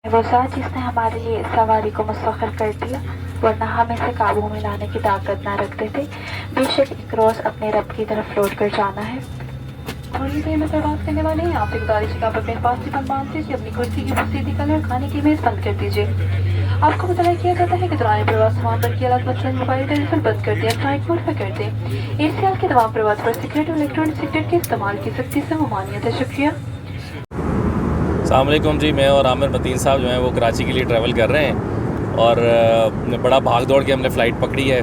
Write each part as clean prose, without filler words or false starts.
वो ज़ात जिसने हमारे लिए इस सवारी को मुस्तखर कर दिया, वरना हम इसे काबू में लाने की ताकत ना रखते थे। बेशक एक रोज़ अपने रब की तरफ लौट कर जाना है। थोड़ी देर में प्रवास करने वाले हैं। आपसे गुजारिश है आप अपने पास से बांध दीजिए, अपनी कुर्सी की सीधी करें और खाने की मेज़ बंद कर दीजिए। आपको मुतला किया जाता है कि दौरान प्रवास सामान रखिए अलावा मसलन मोबाइल टेलीफोन बंद कर दिया, फ्लाइट मोड पर कर दें। एशिया के तमाम प्रवास पर सिगरेट और इलेक्ट्रॉनिक सिगरेट के इस्तेमाल की सख्ती से ममानियत है। शुक्रिया। अस्सलाम वालेकुम जी। मैं और आमिर मतीन साहब जो हैं वो कराची के लिए ट्रैवल कर रहे हैं और बड़ा भाग दौड़ के हमने फ़्लाइट पकड़ी है।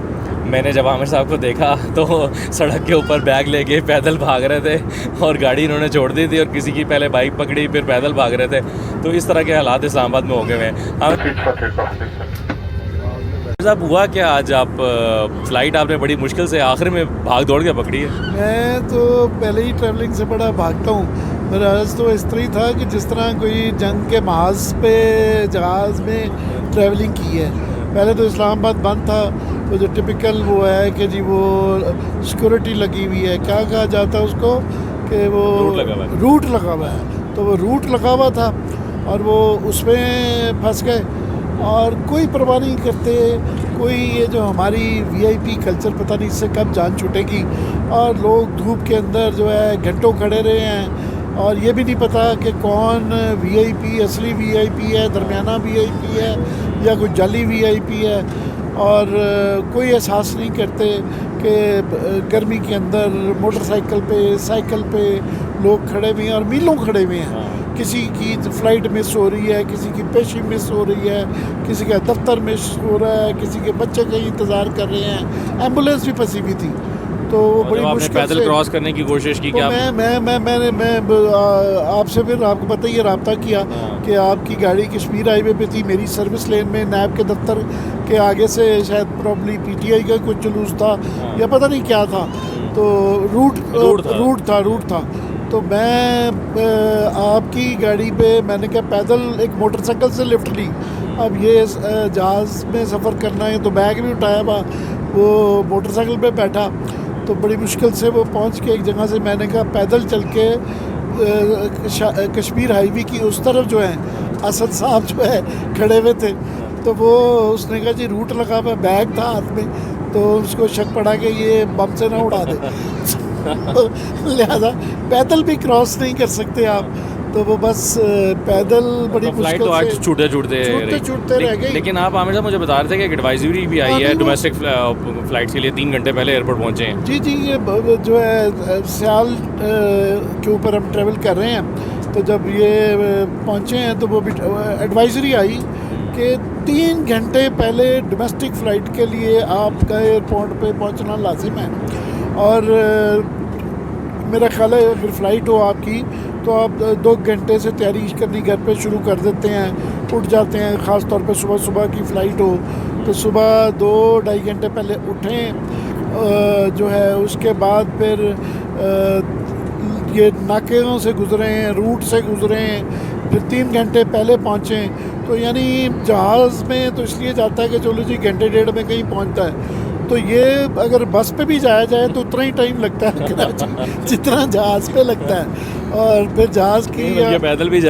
मैंने जब आमिर साहब को देखा तो सड़क के ऊपर बैग लेके पैदल भाग रहे थे और गाड़ी इन्होंने छोड़ दी थी और किसी की पहले बाइक पकड़ी फिर पैदल भाग रहे थे। तो इस तरह के हालात इस्लामाबाद में हो गए हैं। आमिर साहब हुआ क्या आज? आप फ़्लाइट आपने बड़ी मुश्किल से आखिर में भाग दौड़ के पकड़ी है। मैं तो पहले ही ट्रैवलिंग से बड़ा भागता हूँ। मेरा अर्ज़ तो इस तरह ही था कि जिस तरह कोई जंग के महाज पे जहाज़ में ट्रैवलिंग की है। पहले तो इस्लामाबाद बंद था, तो जो टिपिकल वो है कि जी वो सिक्योरिटी लगी हुई है, क्या कहा जाता है उसको कि वो रूट लगा हुआ है। तो वो रूट लगा हुआ था और वो उसमें फंस गए और कोई परवाह नहीं करते। कोई ये जो हमारी वीआईपी कल्चर पता नहीं इससे कब जान छूटेगी। और लोग धूप के अंदर जो है घंटों खड़े रहे हैं और ये भी नहीं पता कि कौन वीआईपी असली वीआईपी है, दरमियाना वीआईपी है या कोई जाली वीआईपी है। और कोई एहसास नहीं करते कि गर्मी के अंदर मोटरसाइकिल पे साइकिल पे लोग खड़े हुए हैं और मीलों खड़े हुए हैं। किसी की फ़्लाइट मिस हो रही है, किसी की पेशी मिस हो रही है, किसी का दफ्तर मिस हो रहा है, किसी के बच्चे का इंतज़ार कर रहे हैं। एम्बुलेंस भी फंसी हुई थी। तो बड़ी मुश्किल पैदल क्रॉस करने की कोशिश की। तो क्या मैंने आपसे फिर आपको पता ही रब्ता किया कि आपकी गाड़ी कश्मीर हाईवे पे थी, मेरी सर्विस लेन में नैब के दफ्तर के आगे से शायद प्रॉब्ली पीटीआई का कुछ जुलूस था या पता नहीं क्या था। तो रूट था। तो मैं आपकी गाड़ी पे मैंने कहा पैदल एक मोटरसाइकिल से लिफ्ट ली। अब ये जहाज़ में सफ़र करना है तो बैग भी उठाया हुआ, वो मोटरसाइकिल पे बैठा। तो बड़ी मुश्किल से वो पहुंच के एक जगह से मैंने कहा पैदल चल के कश्मीर हाईवे की उस तरफ जो है असद साहब जो है खड़े हुए थे। तो वो उसने कहा जी रूट लगा हुआ, बैग था हाथ में, तो उसको शक पड़ा कि ये बम से ना उड़ा दे। लिहाजा पैदल भी क्रॉस नहीं कर सकते आप। तो वो बस पैदल बड़ी मुश्किल तो आज से छूटते रह गई। लेकिन आप आमिर साहब मुझे बता रहे थे कि एक एडवाइजरी भी आई है डोमेस्टिक फ़्लाइट्स के लिए। 3 घंटे पहले एयरपोर्ट पहुंचे हैं। जी ये जो है सियाल के ऊपर हम ट्रैवल कर रहे हैं। तो जब ये पहुंचे हैं तो वो भी एडवाइजरी आई कि 3 घंटे पहले डोमेस्टिक फ़्लाइट के लिए आपका एयरपोर्ट पे पहुंचना लाजिम है। और मेरा ख्याल है अगर फ़्लाइट हो आपकी तो आप 2 घंटे से तैयारी करनी घर पे शुरू कर देते हैं, उठ जाते हैं। ख़ास तौर पे सुबह की फ़्लाइट हो तो सुबह 2-2.5 घंटे पहले उठें। जो है उसके बाद फिर ये नाकों से गुज़रे हैं, रूट से गुज़रे हैं, फिर 3 घंटे पहले पहुँचें। तो यानी जहाज़ में तो इसलिए जाता है कि चलो जी घंटे डेढ़ में कहीं पहुँचता है। तो ये अगर बस पे भी जाया जाए तो उतना ही टाइम लगता है कराची जितना जहाज़ पे लगता है। और फिर जहाज़ की पैदल भी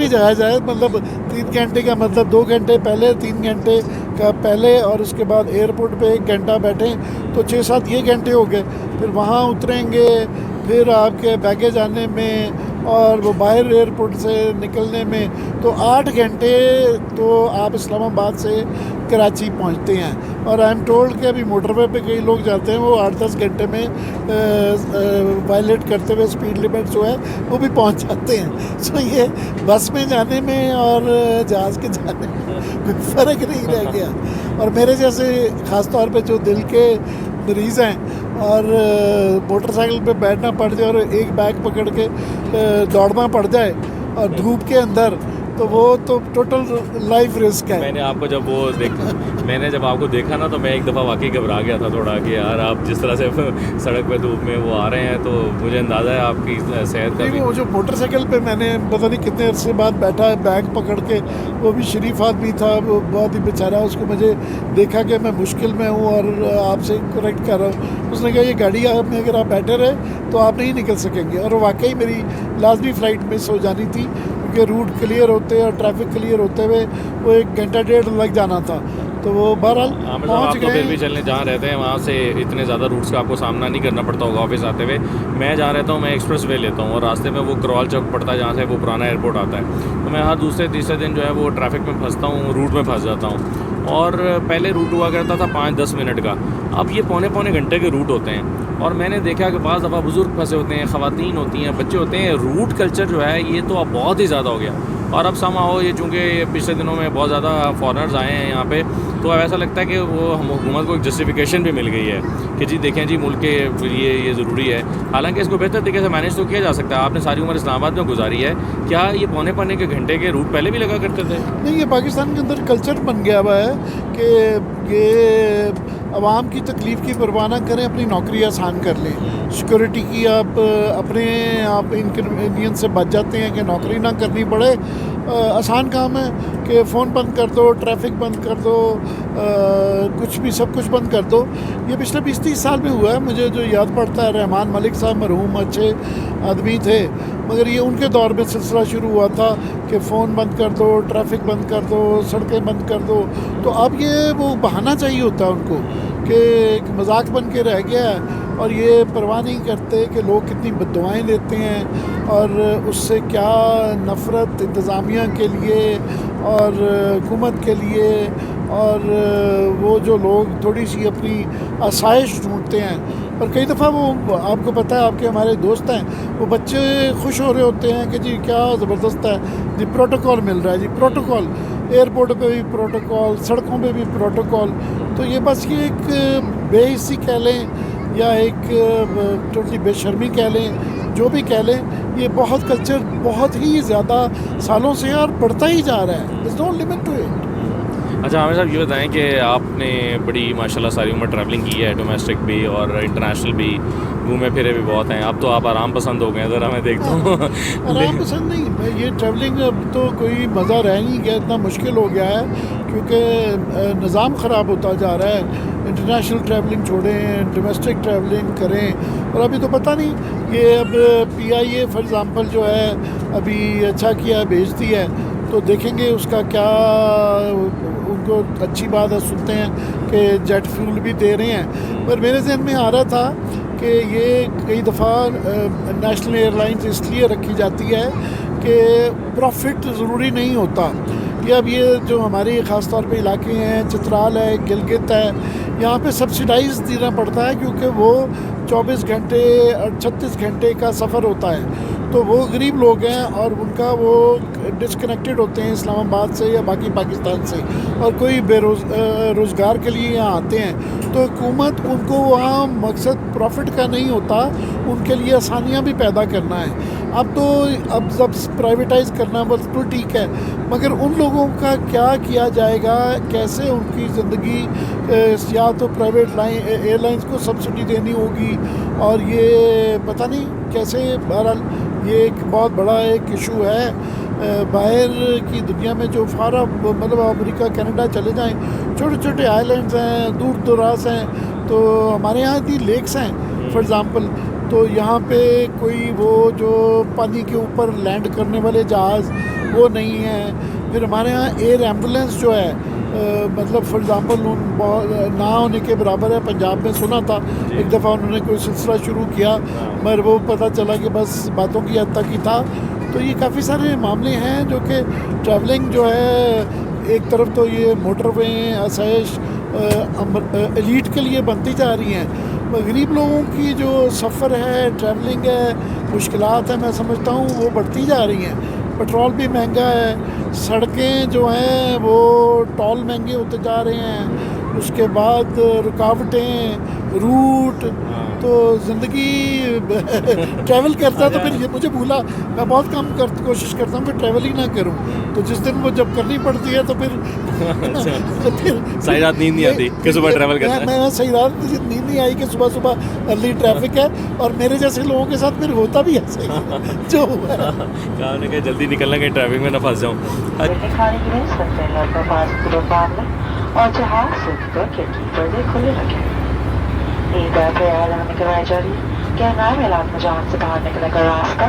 जाया जाए मतलब 3 घंटे का मतलब 2 घंटे पहले, 3 घंटे का पहले और उसके बाद एयरपोर्ट पे 1 घंटा बैठें तो 6-7 ये घंटे हो गए। फिर वहाँ उतरेंगे, फिर आपके बैगेज आने में और वो बाहर एयरपोर्ट से निकलने में तो 8 घंटे तो आप इस्लामाबाद से कराची पहुंचते हैं। और आई एम टोल्ड कि अभी मोटरवे पे कई लोग जाते हैं वो 8-10 घंटे में वायलेट करते हुए स्पीड लिमिट जो है वो भी पहुंच जाते हैं। सो ये बस में जाने में और जहाज़ के जाने में कोई फ़र्क नहीं रह गया। और मेरे जैसे ख़ास तौर पे जो दिल के मरीज़ हैं और मोटरसाइकिल पे बैठना पड़ जाए और एक बैग पकड़ के दौड़ना पड़ जाए और धूप के अंदर, तो वो तो टोटल लाइफ रिस्क है। मैंने जब आपको देखा ना तो मैं एक दफ़ा वाकई घबरा गया था थोड़ा कि यार आप जिस तरह से सड़क पे धूप में वो आ रहे हैं तो मुझे अंदाज़ा है आपकी सेहत का भी। वो जो मोटरसाइकिल पे मैंने पता नहीं कितने अरसे बाद बैठा है बैग पकड़ के, वो भी शरीफ आदमी था, वो बहुत ही बेचारा। उसको मुझे देखा कि मैं मुश्किल में हूँ और आपसे करेक्ट कर रहा हूँ। उसने कहा ये गाड़ी में अगर आप बैठे रहे तो आप नहीं निकल सकेंगे। और वाकई मेरी लाजमी फ़्लाइट मिस हो जानी थी क्योंकि रूट क्लियर होते और ट्रैफिक क्लियर होते हुए वो 1 घंटा 1.5 लग जाना था। तो वो बहरहाल आमिर साहब, पहुँच आप तो फिर भी गए। चलने जहाँ रहते हैं वहाँ से इतने ज़्यादा रूट्स का आपको सामना नहीं करना पड़ता होगा ऑफिस आते हुए। मैं जहाँ रहता हूँ मैं एक्सप्रेस वे लेता हूँ और रास्ते में वो करवाल चौक पड़ता है जहाँ से वो पुराना एयरपोर्ट आता है। तो मैं हर दूसरे तीसरे दिन जो है वो ट्रैफिक में फंसता हूँ, रूट में फंस जाता हूँ। और पहले रूट हुआ करता था 5-10 मिनट का, अब ये पौने घंटे के रूट होते हैं। और मैंने देखा कि बाज़ दफ़ा बुज़ुर्ग फंसे होते हैं, ख़वातीन होती हैं, बच्चे होते हैं। रूट कल्चर जो है ये तो अब बहुत ही ज़्यादा हो गया। और अब समहाउ ये चूँकि पिछले दिनों में बहुत ज़्यादा फॉरेनर्स आए हैं यहाँ पे, तो अब ऐसा लगता है कि वो हम हुकूमत को एक जस्टिफिकेशन भी मिल गई है कि जी देखें जी मुल्क के लिए ये ज़रूरी है। हालांकि इसको बेहतर तरीके से मैनेज तो किया जा सकता है। आपने सारी उम्र इस्लामाबाद में गुजारी है, क्या ये पौने के घंटे के रूट पहले भी लगा करते थे? नहीं, ये पाकिस्तान के अंदर कल्चर बन गया हुआ है कि ये आवाम की तकलीफ़ की परवाह ना करें, अपनी नौकरी आसान कर लें। सिक्योरिटी की आप इनकन्वीनियंस से बच जाते हैं कि नौकरी ना करनी पड़े। आसान काम है कि फ़ोन बंद कर दो, ट्रैफिक बंद कर दो, कुछ भी सब कुछ बंद कर दो। ये पिछले 20-30 साल में हुआ है। मुझे जो याद पड़ता है, रहमान मलिक साहब मरहूम अच्छे आदमी थे, मगर ये उनके दौर में सिलसिला शुरू हुआ था कि फ़ोन बंद कर दो, ट्रैफिक बंद कर दो, सड़कें बंद कर दो। तो अब ये वो बहाना चाहिए होता है उनको कि एक मजाक बन के रह गया है। और ये परवाह नहीं करते कि लोग कितनी बद्दुआएं देते हैं और उससे क्या नफ़रत इंतज़ामिया के लिए और हुकूमत के लिए। और वो जो लोग थोड़ी सी अपनी आसाइश ढूंढते हैं, और कई दफ़ा वो आपको पता है, आपके हमारे दोस्त हैं, वो बच्चे खुश हो रहे होते हैं कि जी क्या ज़बरदस्त है जी, प्रोटोकॉल मिल रहा है जी, प्रोटोकॉल एयरपोर्ट पे भी प्रोटोकॉल, सड़कों पे भी प्रोटोकॉल। तो ये बस ये एक बेहिस्सी कह लें या एक टोटली बेशर्मी कह लें, जो भी कह लें, ये बहुत कल्चर बहुत ही ज़्यादा सालों से और बढ़ता ही जा रहा है। There's no limit to it। अच्छा आमिर साहब, ये बताएं कि आपने बड़ी माशाल्लाह सारी उम्र ट्रैवलिंग की है, डोमेस्टिक भी और इंटरनेशनल भी, घूमे फिरे भी बहुत हैं। अब तो आप आराम पसंद हो गए हैं, ज़रा मैं देखता हूँ। आराम पसंद नहीं, मैं ये ट्रैवलिंग अब तो कोई मज़ा रह नहीं गया, इतना मुश्किल हो गया है क्योंकि निज़ाम ख़राब होता जा रहा है। इंटरनेशनल ट्रैवलिंग छोड़ें, डोमेस्टिक ट्रैवलिंग करें। और अभी तो पता नहीं, ये अब PIA फॉर एग्ज़ाम्पल जो है अभी अच्छा किया, भेजती है, तो देखेंगे उसका क्या। उनको अच्छी बात है, सुनते हैं कि जेट फ्यूल भी दे रहे हैं। पर मेरे जहन में आ रहा था कि ये कई दफ़ा नेशनल एयरलाइंस इसलिए रखी जाती है कि प्रॉफिट ज़रूरी नहीं होता। कि अब ये जो हमारे ख़ास तौर पे इलाके हैं, चित्राल है, गिलगित है, यहाँ पे सब्सिडाइज़ देना पड़ता है क्योंकि वो 24 घंटे और 36 घंटे का सफ़र होता है। तो वो गरीब लोग हैं और उनका वो डिस्कनेक्टेड होते हैं इस्लामाबाद से या बाकी पाकिस्तान से, और कोई रोज़गार के लिए यहाँ आते हैं। तो हुकूमत उनको वहाँ मकसद प्रॉफिट का नहीं होता, उनके लिए आसानियाँ भी पैदा करना है। अब जब प्राइवेटाइज़ करना बिल्कुल ठीक है, मगर उन लोगों का क्या किया जाएगा, कैसे उनकी ज़िंदगी, या तो प्राइवेट एयरलाइंस को सब्सिडी देनी होगी, और ये पता नहीं कैसे। बहरहाल ये एक बहुत बड़ा एक इशू है। बाहर की दुनिया में जो मतलब अमेरिका कनाडा चले जाएं, छोटे छोटे आइलैंड्स हैं, दूर दराज हैं, तो हमारे यहाँ इतनी लेक्स हैं फॉर एग्ज़ाम्पल, तो यहाँ पे कोई वो जो पानी के ऊपर लैंड करने वाले जहाज़ वो नहीं है। फिर हमारे यहाँ एयर एम्बुलेंस जो है, मतलब फॉर एग्ज़ाम्पल ना होने के बराबर है। पंजाब में सुना था एक दफ़ा उन्होंने कोई सिलसिला शुरू किया, मगर वो पता चला कि बस बातों की हद तक ही था। तो ये काफ़ी सारे मामले हैं जो कि ट्रैवलिंग जो है, एक तरफ तो ये मोटरवे आसाइश एलीट के लिए बनती जा रही हैं, गरीब लोगों की जो सफ़र है, ट्रैवलिंग है, मुश्किलात है, मैं समझता हूँ वो बढ़ती जा रही हैं। पेट्रोल भी महंगा है, सड़कें जो हैं वो टोल महंगे होते जा रहे हैं, उसके बाद रुकावटें, रूट, तो ज़िंदगी ट्रैवल करता है तो फिर ये मुझे भूला, मैं बहुत कम कोशिश करता हूँ कि ट्रैवल ही ना करूँ। तो जिस दिन वो जब करनी पड़ती है तो फिर सही रात नींद नहीं आती कि सुबह ट्रैवल करना है। मैं सही रात नींद नहीं आई कि सुबह अर्ली ट्रैफिक है, और मेरे जैसे लोगों के साथ फिर होता भी ऐसे जो हुआ है। कहा उन्हें कि जल्दी निकलना, कहीं ट्रैफिक में ना फंस जाऊँ। खाने के लिए सकते हैं लगभग 5 किलो पानी और जहाज सूख कर खिड़की पर्दे खुले रखें। ईद एलान कराई जा रही है कि नाम ऐलान में जहाज से बाहर निकलने का रास्ता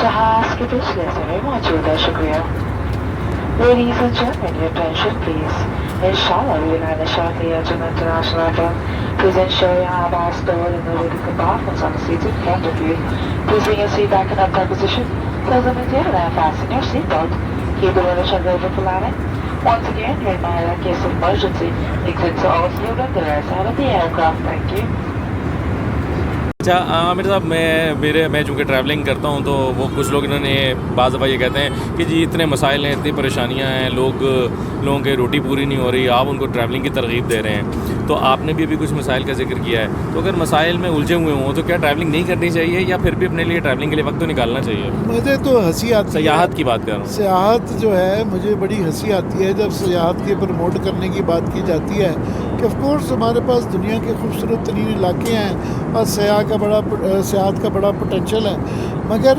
जहाज के पिछले सिरे मौजूद है, शुक्रिया। Ladies and gentlemen, your attention please. Inshallah, we will have a shortly urgent international airport. Please ensure you have our stored and loaded compartments on the seats in front of you. Please bring your seat back in upright position. Close the material and fasten your seatbelt. Keep the window shut over for landing. Once again, you're in my case of emergency. You can also move on the right side of the aircraft. Thank you. अच्छा आमिर साहब, मैं चूँकि travelling करता हूँ तो वो कुछ लोग इन्होंने बाज़ दफ़ा ये कहते हैं कि जी इतने मसाइल हैं, इतनी परेशानियाँ हैं, लोगों की रोटी पूरी नहीं हो रही, आप उनको ट्रैवलिंग की तरगीब दे रहे हैं। तो आपने भी अभी कुछ मसाइल का जिक्र किया है, तो अगर मसाइल में उलझे हुए हों तो क्या ट्रैवलिंग नहीं करनी चाहिए या फिर भी अपने लिए ट्रैवलिंग के लिए वक्त तो निकालना चाहिए? मुझे तो हंसी आती है, सयाहत की बात कर रहा हूँ। सयाहत जो है, मुझे बड़ी हंसी आती है जब सयाहत के प्रमोट करने की बात की जाती है कि ऑफ कोर्स हमारे पास दुनिया के खूबसूरत तरीन इलाके हैं और सयाहत का बड़ा पोटेंशल है, मगर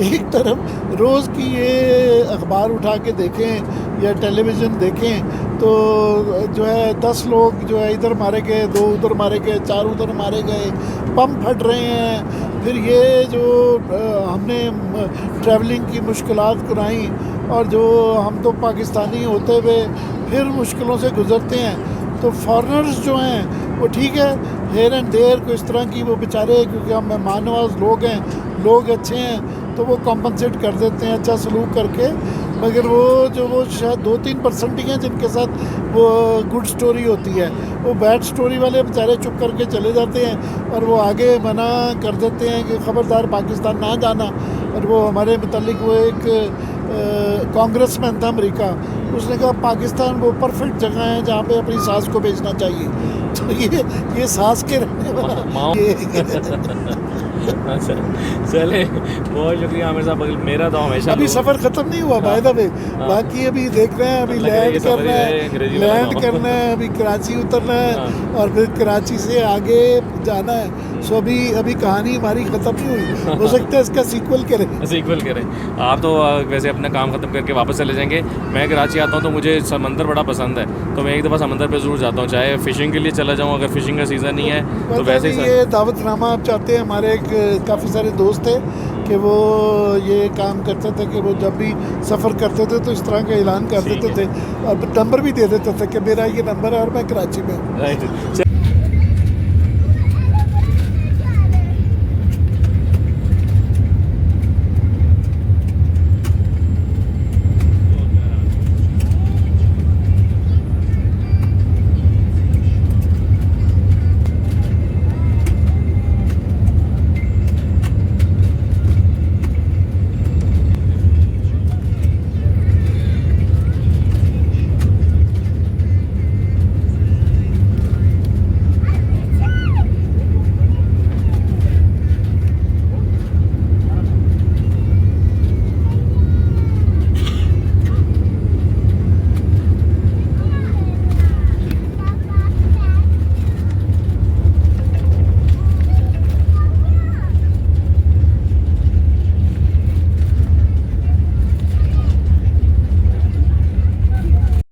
एक तरफ रोज़ की ये अखबार उठा के देखें या टेलीविज़न देखें तो जो है 10 लोग जो है इधर मारे गए, 2 उधर मारे गए, 4 उधर मारे गए, पंप फट रहे हैं। फिर ये जो हमने ट्रैवलिंग की मुश्किलात कराई और जो हम तो पाकिस्तानी होते हुए फिर मुश्किलों से गुज़रते हैं, तो फॉरेनर्स जो हैं वो ठीक है, हेयर एंड देयर को इस तरह की वो बेचारे, क्योंकि हम मेहमान नवाज लोग हैं, लोग अच्छे हैं, तो वो कॉम्पनसेट कर देते हैं अच्छा सलूक करके। मगर वो शायद 2-3% ही हैं जिनके साथ वो गुड स्टोरी होती है। वो बैड स्टोरी वाले बेचारे चुप करके चले जाते हैं और वो आगे मना कर देते हैं कि ख़बरदार पाकिस्तान ना जाना। और वो हमारे मुतल्लिक वो एक कांग्रेसमैन था अमेरिका, उसने कहा पाकिस्तान वो परफेक्ट जगह है जहाँ पे अपनी सास को भेजना चाहिए। तो ये सास के रहने वाला अच्छा चले, बहुत शुक्रिया आमिर साहब। मेरा तो हमेशा अभी सफ़र ख़त्म नहीं हुआ बाय द वे, बाकी अभी देख रहे हैं, अभी लैंड करना है, अभी कराची उतरना है और फिर कराची से आगे जाना है। सो अभी कहानी हमारी ख़त्म नहीं हुई, हो सकता है इसका सीक्वल करें। आप तो वैसे अपना काम ख़त्म करके वापस चले जाएंगे। मैं कराची आता हूँ तो मुझे समंदर बड़ा पसंद है, तो मैं एक दफ़ा समंदर पे ज़रूर जाता हूँ, चाहे फ़िशिंग के लिए चला जाऊँ, अगर फ़िशिंग का सीज़न नहीं है तो वैसे ही। ये दावतनामा आप चाहते हैं, हमारे काफ़ी सारे दोस्त थे कि वो ये काम करते थे कि वो जब भी सफ़र करते थे तो इस तरह का ऐलान कर देते थे और नंबर भी दे देते थे कि मेरा ये नंबर है और मैं कराची में हूँ। राइट।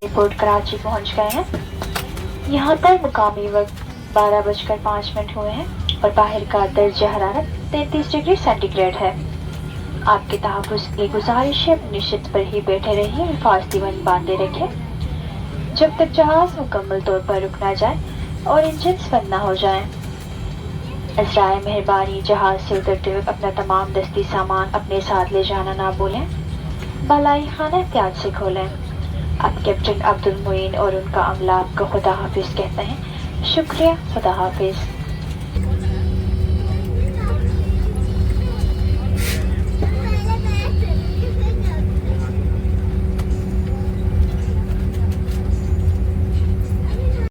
एयरपोर्ट कराची पहुंच गए हैं। यहाँ पर मुकामी वक्त 12:05 हुए हैं और बाहर का दर्जा हरारत 33 डिग्री सेंटीग्रेड है। आपके तहफ़्फ़ुज़ की गुजारिश है अपनी निश्चित पर ही बैठे रहिए, हिफाजती बंद बांधे रखें जब तक जहाज़ मुकम्मल तौर पर रुक ना जाए और इंजन बंद ना हो जाए। इज़राए मेहरबानी जहाज़ से उतरते वक्त अपना तमाम दस्ती सामान अपने साथ ले जाना ना भूलें। बालाई खाना एहतियात से खोलें। अब कैप्टन अब्दुल मोइन और उनका अमला आपको खुदा हाफिज़ कहते हैं। शुक्रिया, खुदा हाफिज़।